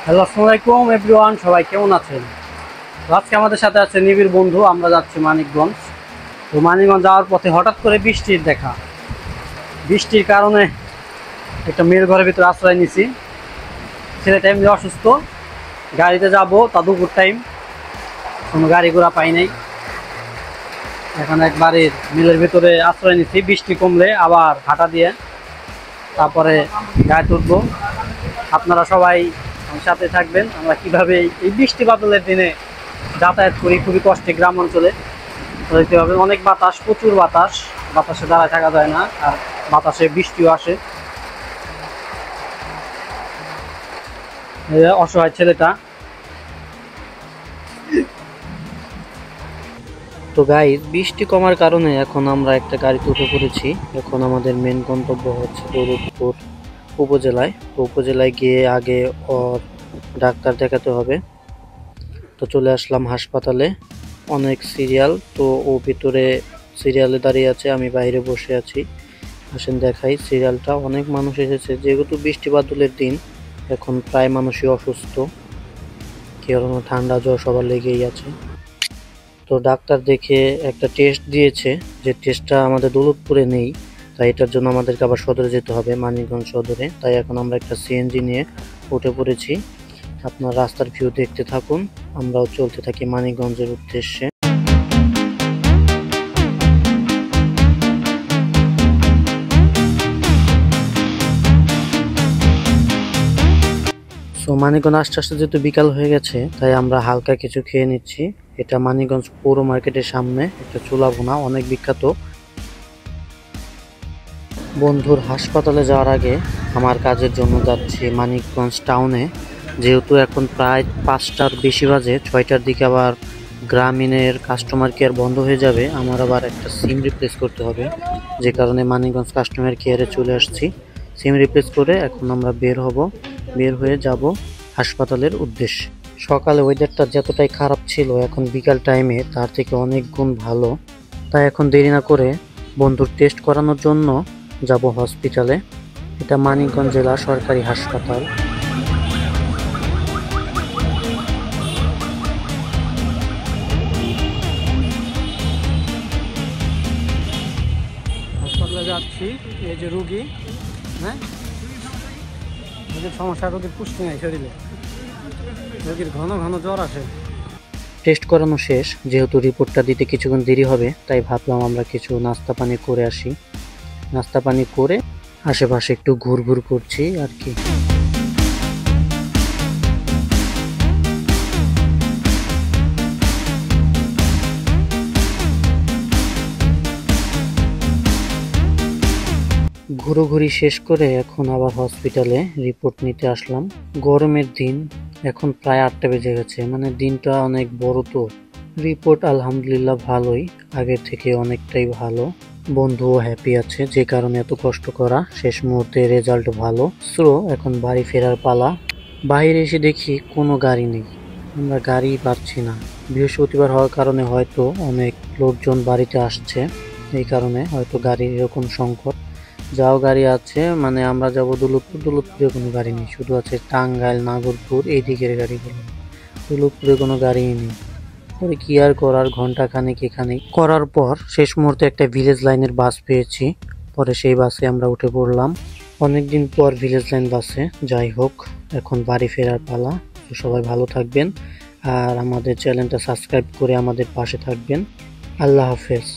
Hello, আসসালামু আলাইকুম everyone, সবাই কেমন আছেন? তো আজকে আমাদের সাথে আছে নিবিড় বন্ধু। আমরা যাচ্ছি মানিকগঞ্জ। তো মানিকগঞ্জ যাওয়ার পথে হঠাৎ করে বৃষ্টির দেখা। বৃষ্টির কারণে একটা মেয়ের ঘরের ভিতরে আশ্রয় নিছি। ছেলেটা এমনি অসুস্থ, গাড়িতে যাব, তা দুপুর টাইম, কোনো গাড়ি ঘোড়া পাই নাই। এখন এক বাড়ির মিলের ভিতরে আশ্রয় নিছি। বৃষ্টি কমলে আবার হাঁটা দিয়ে তারপরে গাড়ি উঠবো। আপনারা সবাই আমার সাথে থাকবেন। আমরা কিভাবে এই বৃষ্টি বাদলের দিনে যাতায়াত করি, খুবই কষ্টে গ্রাম অঞ্চলে যেতে হবে। অনেক বাতাস, প্রচুর বাতাস, বাতাসে দাঁড়ায় থাকা যায় না, আর বাতাসে বৃষ্টিও আসে। অসহায় ছেলেটা। তো গাইস, বৃষ্টি কমার কারণে এখন আমরা একটা গাড়িতে উঠে পড়েছি। এখন আমাদের মেন গন্তব্য হচ্ছে দৌলতপুর উপজেলায়। তো উপজেলায় গিয়ে আগে ওর ডাক্তার দেখাতে হবে। তো চলে আসলাম হাসপাতালে। অনেক সিরিয়াল, তো ও ভিতরে সিরিয়ালে দাঁড়িয়ে আছে, আমি বাইরে বসে আছি। আসেন দেখাই সিরিয়ালটা। অনেক মানুষ এসেছে, যেহেতু বৃষ্টি বাদলের দিন এখন প্রায় মানুষই অসুস্থ, কেউ ঠান্ডা জ্বর সবার লেগেই আছে। তো ডাক্তার দেখে একটা টেস্ট দিয়েছে, যে টেস্টটা আমাদের দৌলতপুরে নেই, তাই এটার জন্য আমাদেরকে আবার সদরে যেতে হবে, মানিকগঞ্জ সদরে। তাই এখন আমরা একটা সিএনজি নিয়ে উঠে পড়েছি। আপনার রাস্তার ভিউ দেখতে থাকুন, আমরাও চলতে থাকি মানিকগঞ্জের উদ্দেশ্যে। তো মানিকগঞ্জ আস্তে আস্তে যেহেতু বিকাল হয়ে গেছে, তাই আমরা হালকা কিছু খেয়ে নিচ্ছি। এটা মানিকগঞ্জ পৌর মার্কেটের সামনে একটা চুলা ভুনা, অনেক বিখ্যাত। বন্ধুর হাসপাতালে যাওয়ার আগে আমার কাজের জন্য যাচ্ছি মানিকগঞ্জ টাউনে। যেহেতু এখন প্রায় 5টার বেশি বাজে, 6টার দিকে আবার গ্রামীণের কাস্টমার কেয়ার বন্ধ হয়ে যাবে। আমার আবার একটা সিম রিপ্লেস করতে হবে, যে কারণে মানিকগঞ্জ কাস্টমার কেয়ারে চলে আসছি। সিম রিপ্লেস করে এখন আমরা বের হব, বের হয়ে যাব হাসপাতালের উদ্দেশ্যে। সকালে ওয়েদারটা যতটাই খারাপ ছিল, এখন বিকাল টাইমে তার থেকে অনেক গুণ ভালো। তাই এখন দেরি না করে বন্ধুর টেস্ট করানোর জন্য যাব হসপিটালে। এটা মানিকগঞ্জ জেলা সরকারি হাসপাতাল। হাসপাতালে যাচ্ছি, এই যে রুগী, হ্যাঁ, রোগীর সমস্যা, রোগীর পুষ্টি নাই শরীরে, রোগীর ঘন ঘন জ্বর আসে। টেস্ট করানো শেষ, যেহেতু রিপোর্টটা দিতে কিছুক্ষণ দেরি হবে, তাই ভাবলাম আমরা কিছু নাস্তা পানি করে আসি। নাস্তা পানি করে আশেপাশে একটু ঘুরঘুর করছি আর কি। ঘুরোঘুরি শেষ করে এখন আবার হসপিটালে রিপোর্ট নিতে আসলাম। গরমের দিন, এখন প্রায় 8টা বেজে গেছে, মানে দিনটা অনেক বড়। তো রিপোর্ট আলহামদুলিল্লাহ ভালোই, আগের থেকে অনেকটাই ভালো। বন্ধুও হ্যাপি আছে, যে কারণে এত কষ্ট করা, শেষ মুহূর্তে রেজাল্ট ভালো। সো এখন বাড়ি ফেরার পালা। বাইরে এসে দেখি কোনো গাড়ি নেই, আমরা গাড়ি পাচ্ছি না। বৃহস্পতিবার হওয়ার কারণে হয়তো অনেক লোকজন বাড়িতে আসছে, এই কারণে হয়তো গাড়ির এরকম সংকট। যাও গাড়ি আছে, মানে আমরা যাব দৌলতপুর, দৌলতপুরে কোনো গাড়ি নেই, শুধু আছে টাঙ্গাইল, নাগরপুর এই দিকের গাড়িগুলো। দৌলতপুরে কোনো গাড়িই নেই। পরে কি আর করার, ঘন্টা খানেক এখানে করার পর শেষ মুহূর্তে একটা ভিলেজ লাইনের বাস পেয়েছি। পরে সেই বাসে আমরা উঠে পড়লাম, অনেকদিন পর ভিলেজ লাইন বাসে। যাই হোক, এখন বাড়ি ফেরার পালা। তো সবাই ভালো থাকবেন, আর আমাদের চ্যানেলটা সাবস্ক্রাইব করে আমাদের পাশে থাকবেন। আল্লাহ হাফেজ।